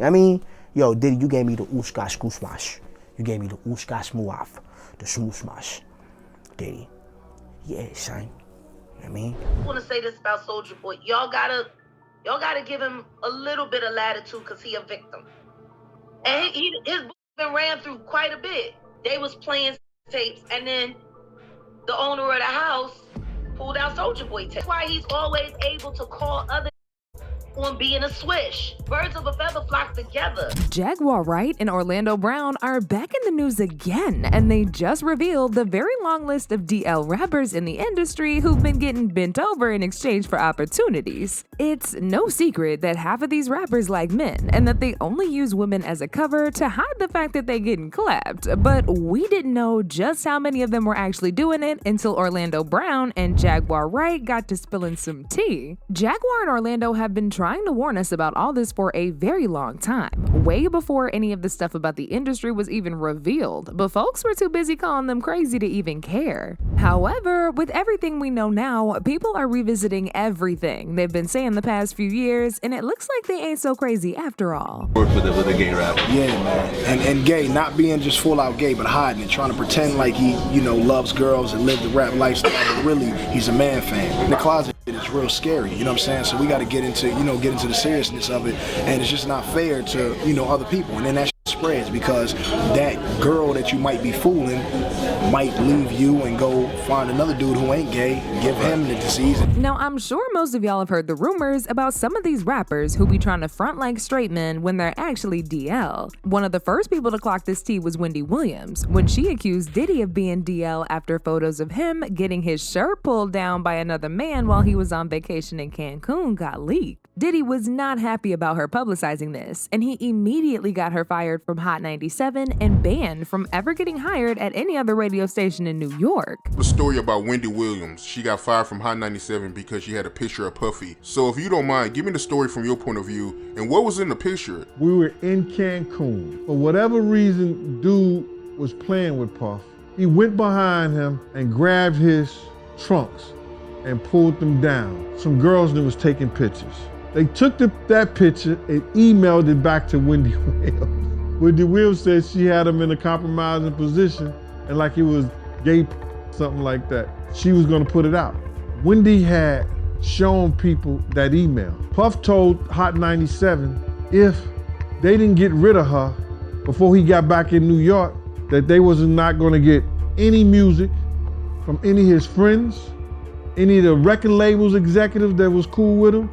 I mean, yo, Diddy, you gave me the ooshkash gooshmash. You gave me the ooshkash muaf, the smooshmash. Diddy. Yeah, son. I mean, I want to say this about Soulja Boy. Y'all gotta give him a little bit of latitude because he a victim. And his book been ran through quite a bit. They was playing tapes, and then the owner of the house pulled out Soulja Boy tapes. That's why he's always able to call other on being a swish. Birds of a feather flock together. Jaguar Wright and Orlando Brown are back in the news again, and they just revealed the very long list of DL rappers in the industry who've been getting bent over in exchange for opportunities. It's no secret that half of these rappers like men, and that they only use women as a cover to hide the fact that they're getting clapped. But we didn't know just how many of them were actually doing it until Orlando Brown and Jaguar Wright got to spilling some tea. Jaguar and Orlando have been trying to warn us about all this for a very long time, way before any of the stuff about the industry was even revealed, but folks were too busy calling them crazy to even care. However, with everything we know now, people are revisiting everything they've been saying the past few years, and it looks like they ain't so crazy after all. With the gay rapper. Yeah, man. And gay, not being just full out gay, but hiding it, trying to pretend like he, loves girls and live the rap lifestyle, but really, he's a man fan. In the closet, it's real scary, you know what I'm saying? So we got to get into the seriousness of it, and it's just not fair to, other people. And then that spreads because that girl that you might be fooling might leave you and go find another dude who ain't gay, give him the disease. Now, I'm sure most of y'all have heard the rumors about some of these rappers who be trying to front like straight men when they're actually DL. One of the first people to clock this tea was Wendy Williams, when she accused Diddy of being DL after photos of him getting his shirt pulled down by another man while he was on vacation in Cancun got leaked. Diddy was not happy about her publicizing this, and he immediately got her fired from Hot 97 and banned from ever getting hired at any other radio station in New York. The story about Wendy Williams. She got fired from Hot 97 because she had a picture of Puffy. So if you don't mind, give me the story from your point of view, and what was in the picture? We were in Cancun. For whatever reason, dude was playing with Puff. He went behind him and grabbed his trunks and pulled them down. Some girls that was taking pictures. They took that picture and emailed it back to Wendy Williams. Wendy Williams said she had him in a compromising position and like it was gay, something like that. She was gonna put it out. Wendy had shown people that email. Puff told Hot 97 if they didn't get rid of her before he got back in New York, that they was not gonna get any music from any of his friends, any of the record labels executives that was cool with him.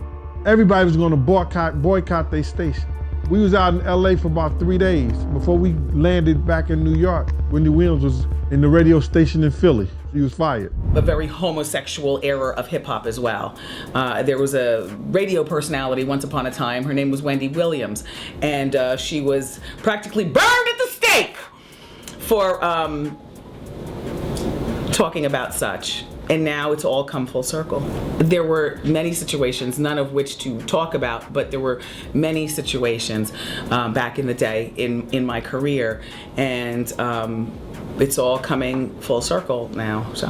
Everybody was gonna boycott their station. We was out in LA for about 3 days before we landed back in New York. Wendy Williams was in the radio station in Philly. She was fired. A very homosexual era of hip hop as well. There was a radio personality once upon a time. Her name was Wendy Williams, and she was practically burned at the stake for talking about such. And now it's all come full circle. There were many situations, none of which to talk about, but there were many situations back in the day in my career, and it's all coming full circle now, so.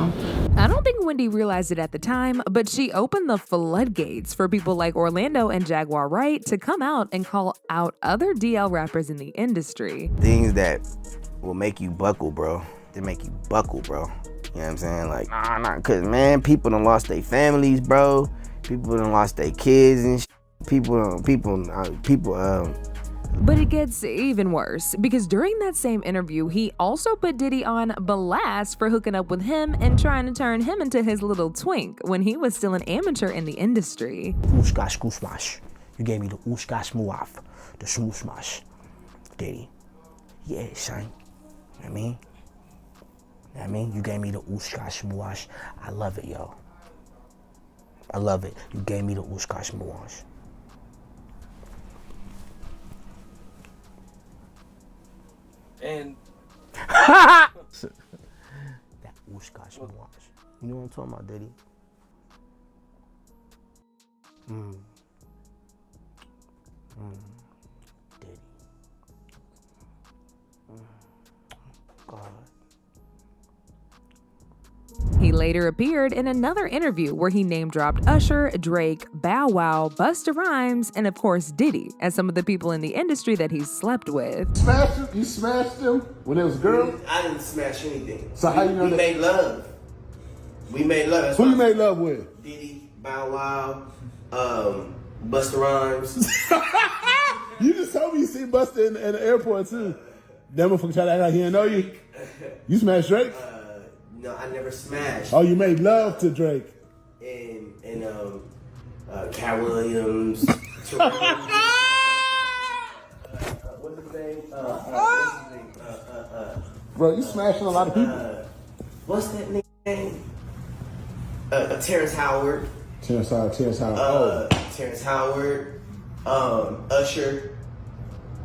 I don't think Wendy realized it at the time, but she opened the floodgates for people like Orlando and Jaguar Wright to come out and call out other DL rappers in the industry. Things that will make you buckle, bro. They make you buckle, bro. You know what I'm saying? Like, nah, cause man, people done lost their families, bro. People done lost their kids and people. But it gets even worse, because during that same interview, he also put Diddy on blast for hooking up with him and trying to turn him into his little twink when he was still an amateur in the industry. Ooshkash gooshmash. You gave me the ooshkash muaf, the smooshmash. Diddy. Yeah, son. You know what I mean? You gave me the ooshkash muash. I love it, yo. I love it. You gave me the ooshkash muash. And that ooshkash muash. You know what I'm talking about, Diddy? Diddy. God. He later appeared in another interview where he name-dropped Usher, Drake, Bow Wow, Busta Rhymes, and of course Diddy as some of the people in the industry that he's slept with. Smashed him? You smashed him when it was girls? I didn't smash anything. So how you know we that? made love. We made love. That's Who why you made love with? Diddy, Bow Wow, Busta Rhymes. You just told me you see Busta in the airport too. That motherfucker tried to act like he didn't know you. You smashed Drake? No, I never smashed. Oh, you made love to Drake. And Cat Williams. What's his name? Bro, you smashing a lot of people. What's that nigga name? Terrence Howard. Terrence Howard. Terrence Howard. Usher.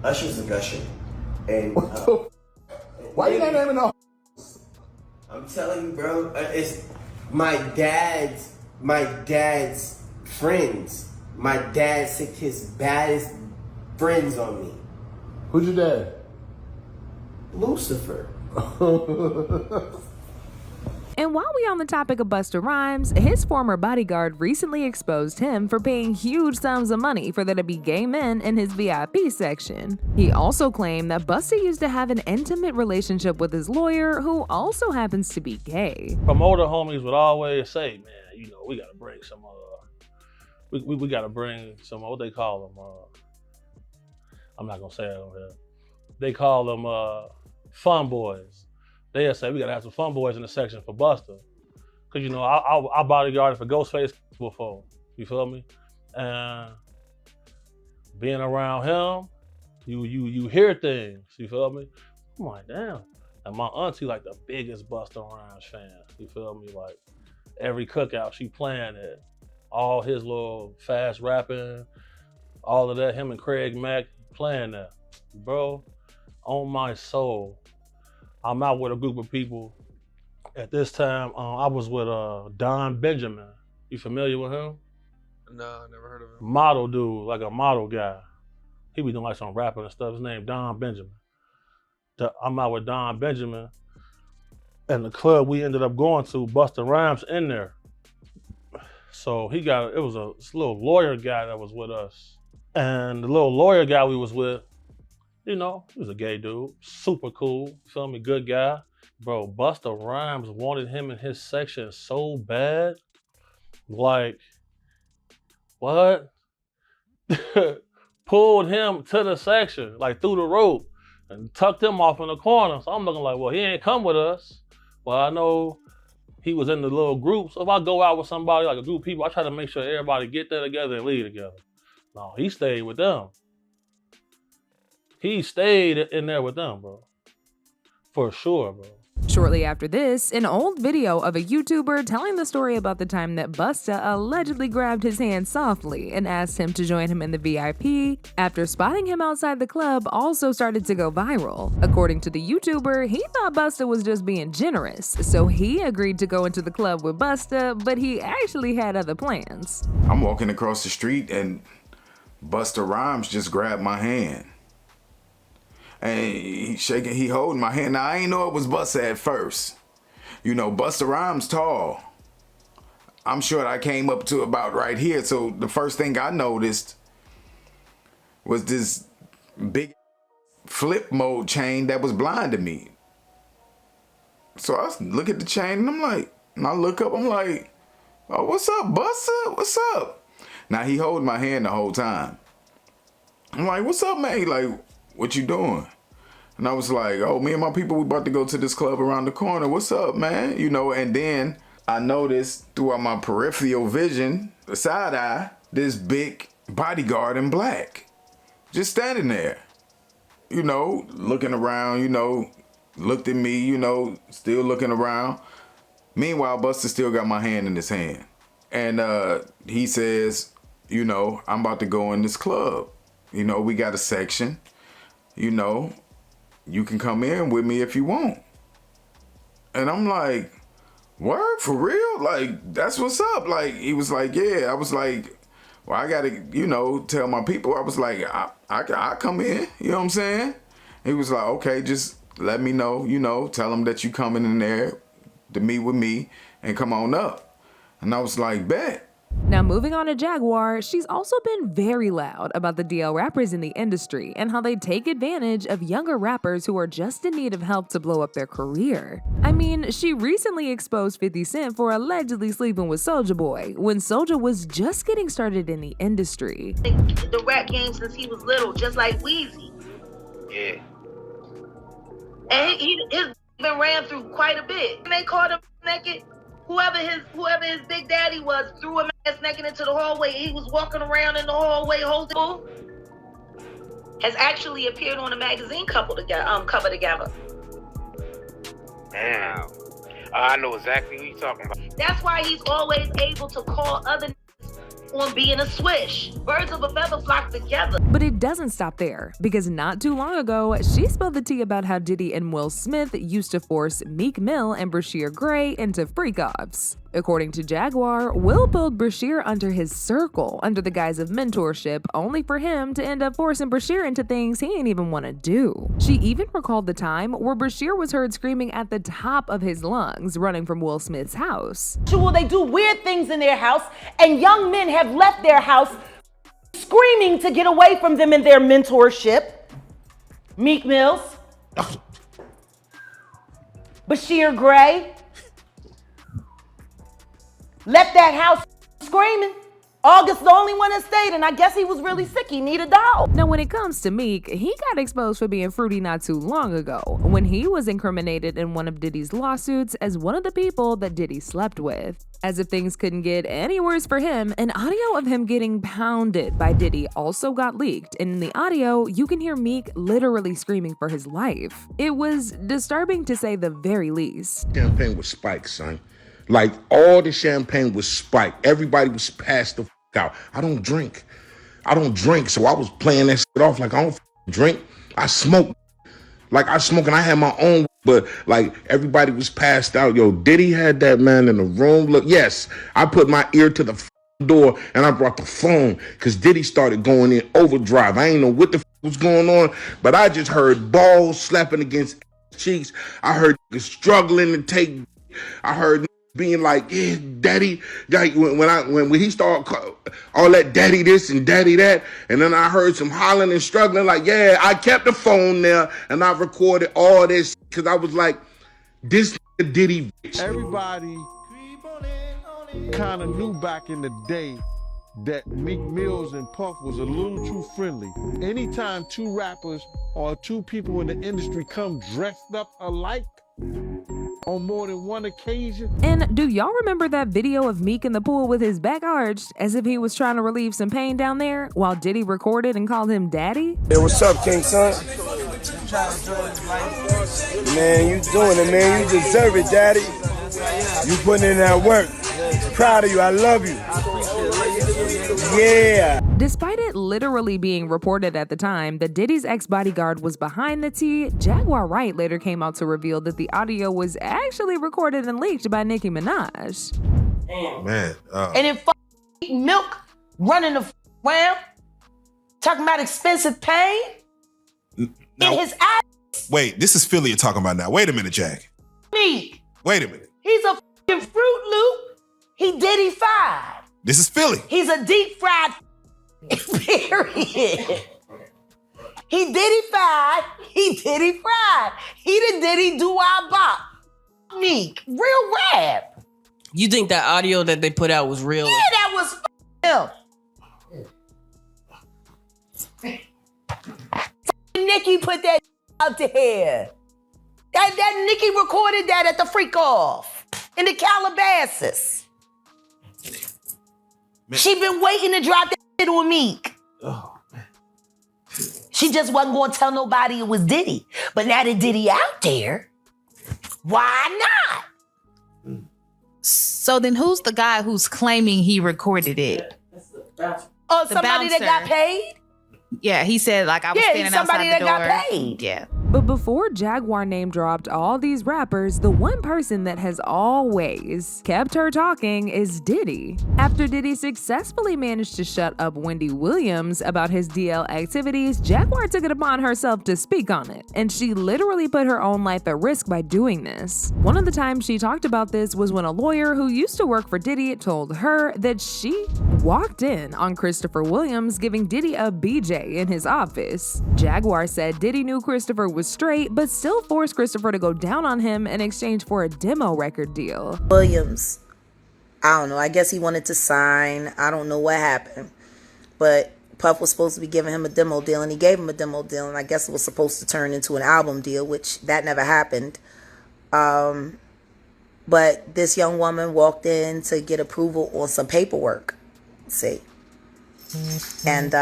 Usher's a gusher. And why you not naming no? I'm telling you, bro, it's my dad's friends. My dad sicked his baddest friends on me. Who's your dad? Lucifer. And while we on the topic of Busta Rhymes, his former bodyguard recently exposed him for paying huge sums of money for there to be gay men in his VIP section. He also claimed that Busta used to have an intimate relationship with his lawyer, who also happens to be gay. Promoter homies would always say, man, you know, we gotta bring some, we gotta bring some, what they call them, I'm not gonna say it over here. They call them fun boys. They'll say, we gotta have some fun boys in the section for Busta. Cause you know, I bodyguarded for Ghostface before, you feel me? And being around him, you hear things, you feel me? I'm like, damn. And my auntie like the biggest Busta Rhymes fan, you feel me? Like every cookout she playing it, all his little fast rapping, all of that, him and Craig Mack playing that. Bro, on my soul, I'm out with a group of people. At this time, I was with Don Benjamin. You familiar with him? No, I never heard of him. Model dude, like a model guy. He be doing like some rapping and stuff. His name Don Benjamin. I'm out with Don Benjamin. And the club we ended up going to, Busta Rhymes in there. So it was a little lawyer guy that was with us. And the little lawyer guy we was with, you know, he was a gay dude, super cool, feel me, good guy. Bro, Busta Rhymes wanted him in his section so bad. Like, what? Pulled him to the section, like through the rope, and tucked him off in the corner. So I'm looking like, well, he ain't come with us. Well, I know he was in the little group. So if I go out with somebody, like a group of people, I try to make sure everybody get there together and leave together. No, he stayed with them. He stayed in there with them, bro. For sure, bro. Shortly after this, an old video of a YouTuber telling the story about the time that Busta allegedly grabbed his hand softly and asked him to join him in the VIP, after spotting him outside the club, also started to go viral. According to the YouTuber, he thought Busta was just being generous, so he agreed to go into the club with Busta, but he actually had other plans. I'm walking across the street and Busta Rhymes just grabbed my hand. And he holding my hand. Now, I ain't know it was Busta at first. You know, Busta Rhymes tall. I'm sure I came up to about right here. So the first thing I noticed was this big flip mode chain that was blinding me. So I look at the chain and I'm like, and I look up, I'm like, oh, what's up, Busta? What's up? Now, he holding my hand the whole time. I'm like, what's up, man? He like, what you doing? And I was like, oh, me and my people, we about to go to this club around the corner. What's up, man? You know, and then I noticed throughout my peripheral vision, the side eye, this big bodyguard in black, just standing there, you know, looking around, you know, looked at me, you know, still looking around. Meanwhile, Busta still got my hand in his hand. And he says, you know, I'm about to go in this club. You know, we got a section. You know, you can come in with me if you want. And I'm like, word, for real? Like, that's what's up. Like, he was like, yeah. I was like, well, I gotta, you know, tell my people. I was like, I come in, you know what I'm saying? He was like, okay, just let me know, you know, tell them that you coming in there to meet with me. and come on up. And I was like, bet. Now, moving on to Jaguar, she's also been very loud about the DL rappers in the industry and how they take advantage of younger rappers who are just in need of help to blow up their career. I mean, she recently exposed 50 Cent for allegedly sleeping with Soulja Boy when Soulja was just getting started in the industry. The rap game since he was little, just like Weezy. Yeah. And his been ran through quite a bit. And they caught him naked. Whoever his big daddy was threw him ass naked into the hallway. He was walking around in the hallway holding. Has actually appeared on a magazine cover together. Damn. I know exactly who you're talking about. That's why he's always able to call other on being a swish. Birds of a feather flock together. But it doesn't stop there, because not too long ago, she spilled the tea about how Diddy and Will Smith used to force Meek Mill and Brashear Gray into freak-offs. According to Jaguar, Will pulled Brashear under his circle under the guise of mentorship, only for him to end up forcing Brashear into things he ain't even want to do. She even recalled the time where Brashear was heard screaming at the top of his lungs, running from Will Smith's house. They do weird things in their house, and young men have left their house screaming to get away from them in their mentorship. Meek Mills, Brashear Gray, left that house screaming. August the only one that stayed, and I guess he was really sick. He needed a dog. Now, when it comes to Meek, he got exposed for being fruity not too long ago, when he was incriminated in one of Diddy's lawsuits as one of the people that Diddy slept with. As if things couldn't get any worse for him, an audio of him getting pounded by Diddy also got leaked, and in the audio, you can hear Meek literally screaming for his life. It was disturbing to say the very least. Champagne was spiked, son. Like, all the champagne was spiked. Everybody was passed the out. I don't drink, so I was playing that shit off like I don't drink. I smoke. Like, I smoke and I had my own, but like everybody was passed out. Yo, Diddy had that man in the room. Look, yes, I put my ear to the door and I brought the phone because Diddy started going in overdrive. I ain't know what the was going on, but I just heard balls slapping against cheeks. I heard struggling to take. I heard being like, yeah, daddy, like when he started all that daddy this and daddy that, and then I heard some hollering and struggling, like, yeah, I kept the phone there and I recorded all this because I was like, this Diddy bitch. Everybody kind of knew back in the day that Meek Mills and Puff was a little too friendly. Anytime two rappers or two people in the industry come dressed up alike, on more than one occasion. And do y'all remember that video of Meek in the pool with his back arched as if he was trying to relieve some pain down there while Diddy recorded and called him daddy? Hey, what's up, King Son? Man, you doing it, man. You deserve it, daddy. You putting in that work. Proud of you. I love you. Yeah. Despite it literally being reported at the time that Diddy's ex-bodyguard was behind the tea, Jaguar Wright later came out to reveal that the audio was actually recorded and leaked by Nicki Minaj. Man. And then Milk running around, talking about expensive pain now, in his ass. Wait, this is Philly you're talking about now. Wait a minute, Jack. Meek. Wait a minute. He's a fucking Fruit Loop. He Diddy-fied. This is Philly. He's a deep fried period. He Diddy-fied. He Diddy-fried. He the Diddy do-I-bop. Meek. Real rap. You think that audio that they put out was real? Yeah, that was him. Nicki put that out there. That Nicki recorded that at the freak off in the Calabasas. Man. She been waiting to drop that shit on Meek. Oh, man. She just wasn't going to tell nobody it was Diddy. But now that Diddy out there, why not? So then who's the guy who's claiming he recorded it? Oh, somebody that got paid? Yeah, he said, like, I was standing outside the door. Somebody that got paid. Yeah. But before Jaguar name dropped all these rappers, the one person that has always kept her talking is Diddy. After Diddy successfully managed to shut up Wendy Williams about his DL activities, Jaguar took it upon herself to speak on it, and she literally put her own life at risk by doing this. One of the times she talked about this was when a lawyer who used to work for Diddy told her that she walked in on Christopher Williams giving Diddy a BJ in his office. Jaguar said Diddy knew Christopher was straight, but still forced Christopher to go down on him in exchange for a demo record deal. Williams, I don't know, I guess he wanted to sign. I don't know what happened. But Puff was supposed to be giving him a demo deal, and he gave him a demo deal, and I guess it was supposed to turn into an album deal, which that never happened. But this young woman walked in to get approval on some paperwork. See. And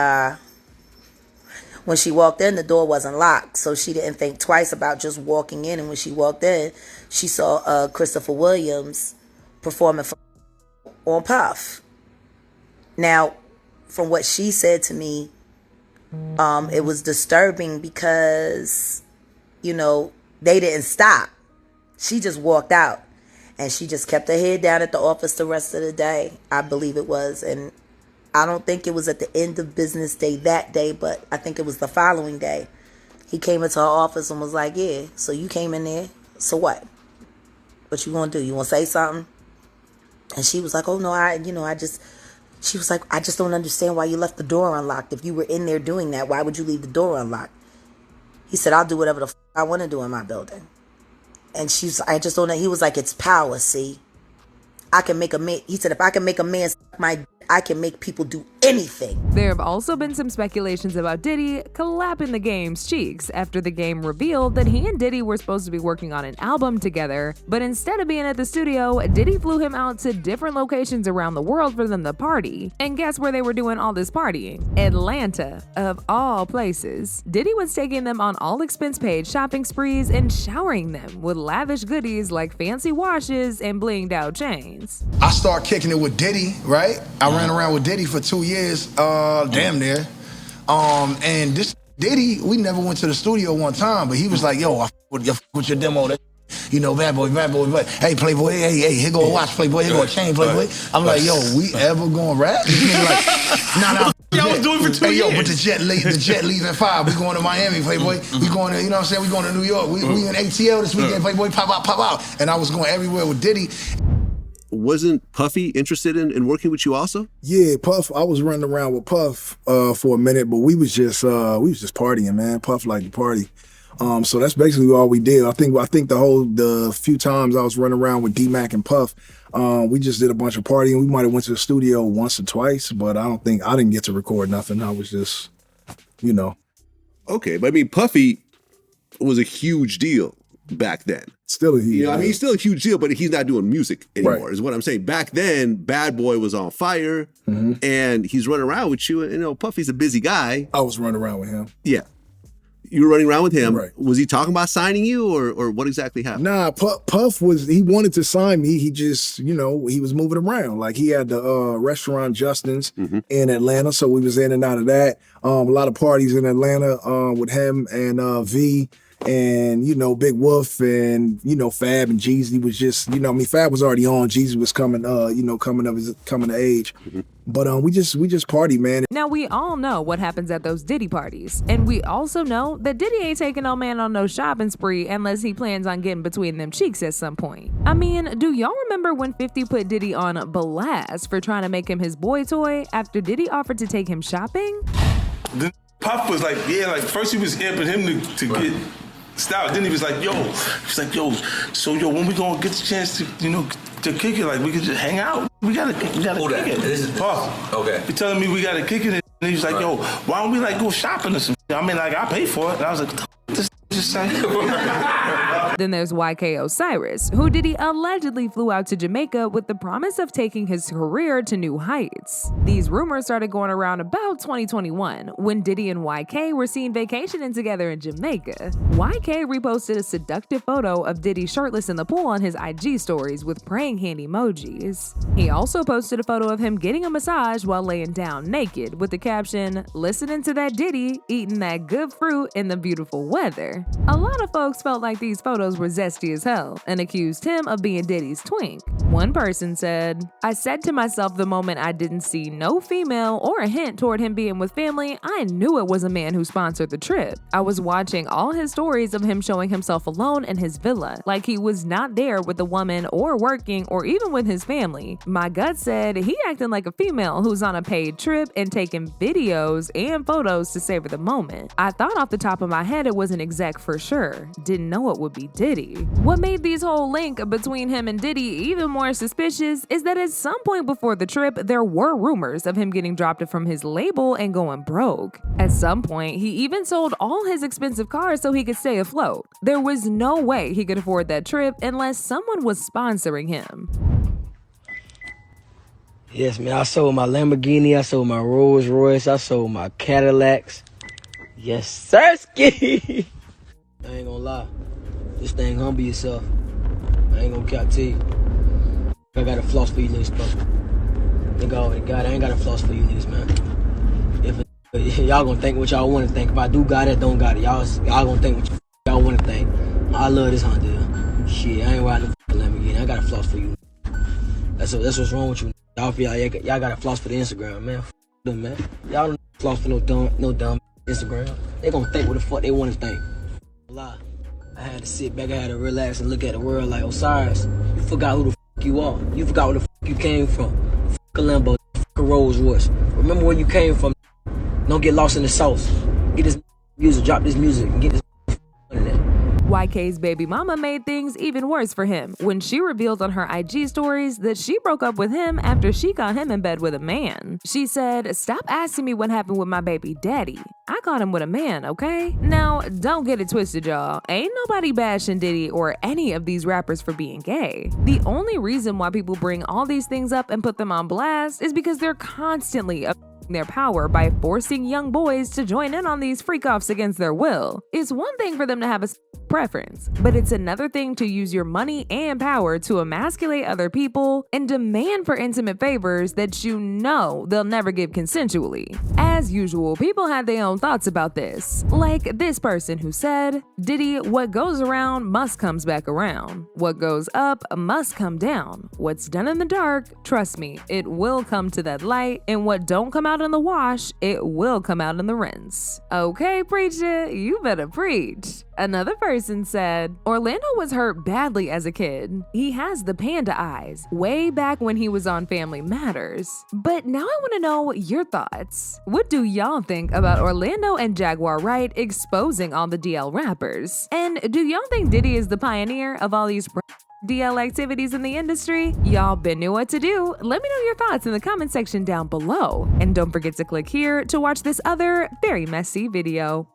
when she walked in, the door wasn't locked, so she didn't think twice about just walking in. And when she walked in, she saw Christopher Williams performing on Puff. Now, from what she said to me, it was disturbing because, you know, they didn't stop. She just walked out, and she just kept her head down at the office the rest of the day, I believe it was. And I don't think it was at the end of business day that day, but I think it was the following day. He came into her office and was like, yeah, so you came in there, so what? What you gonna do? You wanna say something? And she was like, oh no, she was like, I just don't understand why you left the door unlocked. If you were in there doing that, why would you leave the door unlocked? He said, I'll do whatever the I want to do in my building. And I just don't know. He was like, it's power, see? I can make a man, he said, if I can make a man suck my I can make people do anything. There have also been some speculations about Diddy clapping the Game's cheeks after the Game revealed that he and Diddy were supposed to be working on an album together, but instead of being at the studio, Diddy flew him out to different locations around the world for them to party. And guess where they were doing all this partying? Atlanta, of all places. Diddy was taking them on all expense paid shopping sprees and showering them with lavish goodies like fancy washes and blinged out chains. I started kicking it with Diddy, right? I ran around with Diddy for 2 years, damn near. And this Diddy, we never went to the studio one time, but he was like, yo, I with your demo, you know, bad boy, hey, Playboy, hey, here go a watch, Playboy, here go a chain, Playboy. I'm like, yo, we ever gonna rap? Like, nah. Y'all was doing it for 2 years. Yo, but the jet leaves at 5. We going to Miami, Playboy. We going to, you know what I'm saying? We going to New York. We in ATL this weekend, Playboy, pop out. And I was going everywhere with Diddy. Wasn't Puffy interested in working with you also? Yeah, Puff. I was running around with Puff for a minute, but we was just partying, man. Puff liked to party, so that's basically all we did. I think the few times I was running around with D-Mac and Puff, we just did a bunch of partying. We might have went to the studio once or twice, but I didn't get to record nothing. I was just, you know. Okay, but I mean, Puffy was a huge deal back then. Still a huge deal. I mean, he's still a huge deal, but he's not doing music anymore, right, is what I'm saying. Back then, Bad Boy was on fire, and he's running around with you. And, you know, Puffy's a busy guy. I was running around with him. Yeah. You were running around with him. Right. Was he talking about signing you, or what exactly happened? Nah, Puff he wanted to sign me. He just, you know, he was moving around. Like, he had the restaurant Justin's in Atlanta, so we was in and out of that. A lot of parties in Atlanta with him and V. And, you know, Big Wolf and, you know, Fab and Jeezy was just, you know, I mean, Fab was already on. Jeezy was coming of age. But we just party, man. Now, we all know what happens at those Diddy parties. And we also know that Diddy ain't taking no man on no shopping spree unless he plans on getting between them cheeks at some point. I mean, do y'all remember when 50 put Diddy on blast for trying to make him his boy toy after Diddy offered to take him shopping? The Puff was like, yeah, like first he was amping him to get style. Then he was like, yo, when we gonna get the chance to, you know, to kick it, like we could just hang out. We gotta kick it. This is Puff. Okay. He telling me we gotta kick it, and he was like, yo, why don't we like go shopping or some shit? I mean, like I pay for it. And I was like, what the this just saying? Then there's YK Osiris, who Diddy allegedly flew out to Jamaica with the promise of taking his career to new heights. These rumors started going around about 2021, when Diddy and YK were seen vacationing together in Jamaica. YK reposted a seductive photo of Diddy shirtless in the pool on his IG stories with praying hand emojis. He also posted a photo of him getting a massage while laying down naked with the caption, "Listening to that Diddy, eating that good fruit in the beautiful weather." A lot of folks felt like these photos were zesty as hell and accused him of being Diddy's twink. One person said, "I said to myself the moment I didn't see no female or a hint toward him being with family, I knew it was a man who sponsored the trip. I was watching all his stories of him showing himself alone in his villa, like he was not there with a woman or working or even with his family. My gut said he acting like a female who's on a paid trip and taking videos and photos to savor the moment. I thought off the top of my head it was an exec for sure. Didn't know it would be Diddy." What made this whole link between him and Diddy even more suspicious is that at some point before the trip, there were rumors of him getting dropped from his label and going broke. At some point, he even sold all his expensive cars so he could stay afloat. There was no way he could afford that trip unless someone was sponsoring him. Yes, man, I sold my Lamborghini, I sold my Rolls Royce, I sold my Cadillacs. Yes, sirski. I ain't gonna lie. This thing humble yourself. I ain't gonna cap to you. I got a floss for you niggas, bro. Nigga already got it. I ain't got a floss for you niggas, man. If y'all gonna think what y'all wanna think. If I do got it, don't got it. Y'all gonna think what y'all wanna think. I love this Honda. Shit, I ain't riding no Lamborghini. I got a floss for you. That's what's wrong with you. Y'all feel like y'all got a floss for the Instagram, man. F them, man. Y'all don't floss for no dumb Instagram. They gonna think what the fuck they wanna think. Lie. I had to sit back, I had to relax and look at the world like, Osiris, you forgot who the fuck you are. You forgot where the fuck you came from. Fuck a Lambo, fuck a Rolls Royce. Remember where you came from. Don't get lost in the sauce. Get this music, drop this music, and get this internet. YK's baby mama made things even worse for him when she revealed on her IG stories that she broke up with him after she got him in bed with a man. She said, "Stop asking me what happened with my baby daddy. I caught him with a man, okay?" Now, don't get it twisted, y'all. Ain't nobody bashing Diddy or any of these rappers for being gay. The only reason why people bring all these things up and put them on blast is because they're constantly their power by forcing young boys to join in on these freak-offs against their will. It's one thing for them to have a preference, but it's another thing to use your money and power to emasculate other people and demand for intimate favors that you know they'll never give consensually. As usual, people had their own thoughts about this. Like this person who said, "Diddy, what goes around must comes back around. What goes up must come down. What's done in the dark, trust me, it will come to that light, and what don't come out in the wash, it will come out in the rinse." Okay, preacher, you better preach. Another person said, "Orlando was hurt badly as a kid. He has the panda eyes, way back when he was on Family Matters. But now I want to know your thoughts. What do y'all think about Orlando and Jaguar Wright exposing all the DL rappers? And do y'all think Diddy is the pioneer of all these DL activities in the industry? Y'all been knew what to do. Let me know your thoughts in the comment section down below. And don't forget to click here to watch this other very messy video.